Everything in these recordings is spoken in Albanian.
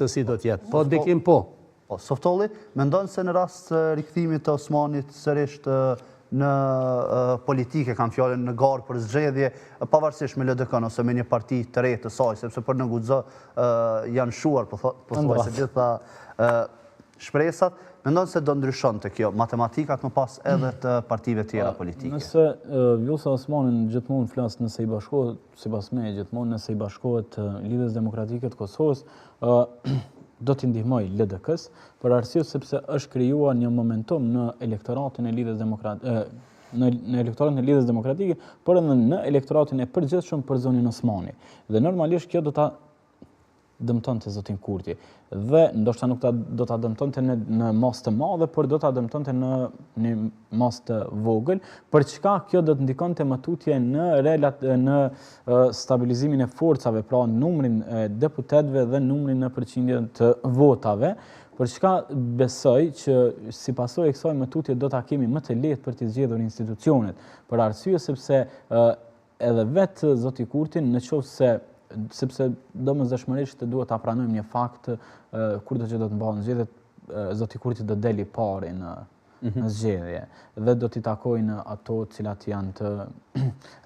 Se si do t'jetë, po ndikim po. Softolli, mendon se në rast rikthimit të Osmanit sërish në politike, kam fjallën në garë për zgjedhje, pavarësisht me LDK-n ose me një parti të re të saj, sepse për në Guxo janë shuar, po thuaj se gjitha shpresat, mendon se do ndryshon të kjo matematikat më pas edhe të partive tjera politike? Nëse Vjosa Osmanin gjithmonë flasë nëse i bashkohet, sipas me gjithmonë nëse i bashkohet Lidhjes Demokratike të Kosovës, do t'i ndihmoj LDK-s, për arsye sepse është krijuar një momentum në elektoratin e Lidhjes Demokratike, por edhe në elektoratin e përgjithshëm për zonin Osmani. Dhe normalisht kjo do ta dëmtonte zotin Kurti. Dhe ndoshta nuk do ta dëmtonte në mas të madhe, por do ta dëmtonte në një mas të vogël, për çka kjo do të ndikonte më tutje në stabilizimin e forcave, pra numrin e deputetëve dhe numrin në përqindje të votave, për çka besoj që si pasojë e kësaj më tutje do ta kemi më të lehtë për të zgjedhur institucionet, për arsye sepse edhe vetë zoti Kurti sepse domosdoshmërisht duhet ta pranojmë një fakt kur do të mbahen zgjedhjet, zoti Kurti do deli pari në zgjedhje dhe do t'i takojnë ato cilat janë të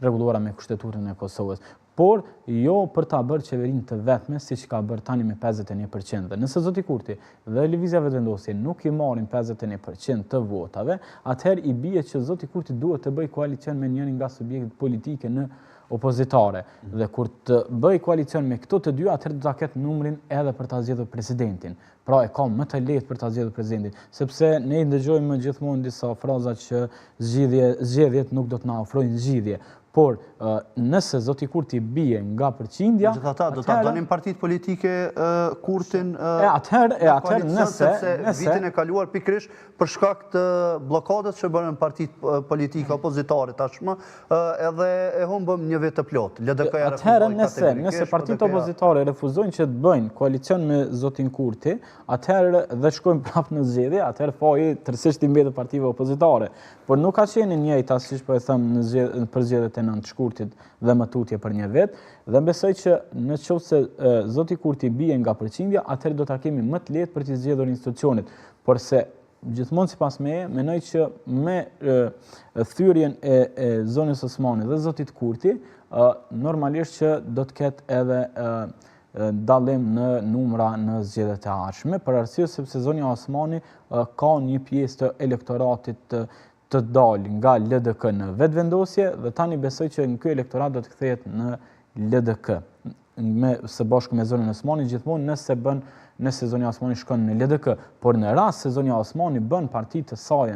rregulluara me Kushtetutën e Kosovës. Por jo për ta bërë qeverinë të vetme, siç ka bërë tani me 51%. Dhe nëse zoti Kurti dhe Lëvizja Vetëvendosje nuk i marrin 51% të votave, atëherë i bie që zoti Kurti duhet të bëjë koalicion me njërin nga subjektet politike në opozitare. Dhe kur të bëj koalicion me këto të dy, atëherë do ta ketë numrin edhe për ta zgjedhur presidentin. Pra e ka më të lehtë për ta zgjedhur presidentin, sepse ne i dëgjojmë gjithmonë disa fraza që zgjedhjet nuk do të na ofrojnë zgjidhje. Por nëse zoti Kurti bie nga përqindja, gjithata do ta donin partitë politike Kurtin atëherë nëse vitin e kaluar pikërisht për shkak të bllokadës që bënën partitë politike opozitare tashmë, edhe e humbëm një vetë të plotë. Atëherë nëse partitë opozitare refuzojnë që të bëjnë koalicion me zotin Kurti, atëherë dhe shkojnë prapë në zgjedhje, atëherë faji tërësisht i mbetet partive opozitare. Por nuk ka qenë njëjta, siç po e them, për zgjedhjet e nëntë shkurtit dhe më tutje për një vetë, dhe besoj që në qoftë se zoti Kurti bie nga përqindja, atëherë do ta kemi më të lehtë për të zgjedhur institucionet. Por se gjithmonë sipas meje, mendoj që me thyrjen e zonës Osmani dhe zotit Kurti, normalisht që do të ketë edhe dallim në numra në zgjedhjet e ardhshme, për arsye sepse zonja Osmani ka një pjesë të elektoratit të dalë nga LDK në Vetëvendosje dhe tani besoj që në ky elektorat do të kthehet në LDK së bashku me zonën Osmani, gjithmonë nëse zonja Osmani shkon në LDK, por në rast se zonja Osmani bën parti të saj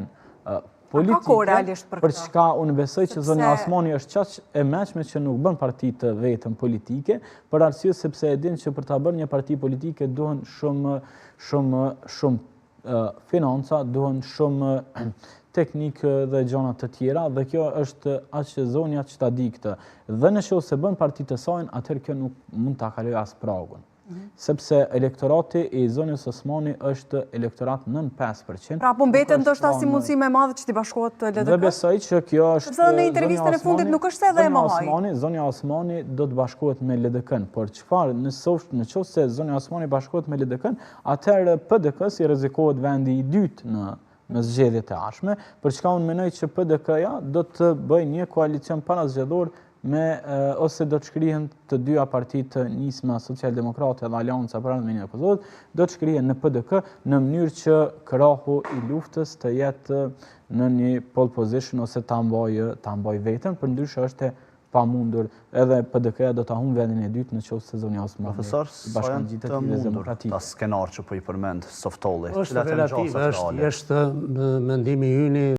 politike, për çka unë besoj që zonja Osmani është qaq e mëshme që nuk bën parti të vetëm politike, për arsye sepse e din që për ta bërë një parti politike duhen shumë financa, duhen shumë teknikë dhe gjëra të tjera, dhe kjo është aq zonja që ta di këtë. Dhe nëse bën parti të saj, atëherë kjo nuk mund ta kalojë as pragun. Sepse elektorati i zonës Osmani është elektorat nën 5%. Pra po mbetet ndoshta si mundësi më e madhe që t'i bashkohet LDK. Dhe besoj që kjo është. Sepse në intervistën e fundit nuk është edhe e mëhaj. Zonja Osmani do të bashkohet me LDK-n, por çfarë në qoftë se zonja Osmani bashkohet me LDK-n, atëherë PDK-s i rrezikohet vendi i dytë në zgjedhjet e ardhshme, për çka unë mendoj që PDK-ja do të bëjë një koalicion parazgjedhor ose do të shkrihen të dyja partitë nisma Socialdemokrate dhe Aleanca për Ardhmërinë e Kosovës, do të shkrihen në PDK në mënyrë që krahu i luftës të jetë në një pole position ose ta mbajë veten, përndryshe është pamundur, edhe PDK-ja do ta humbë vendin e dytë në qoftë se zonja Osmani bashkangjitet me Demokratikë. Ta skenar që po i përmend Softolli. Është relativ, është mendimi ynë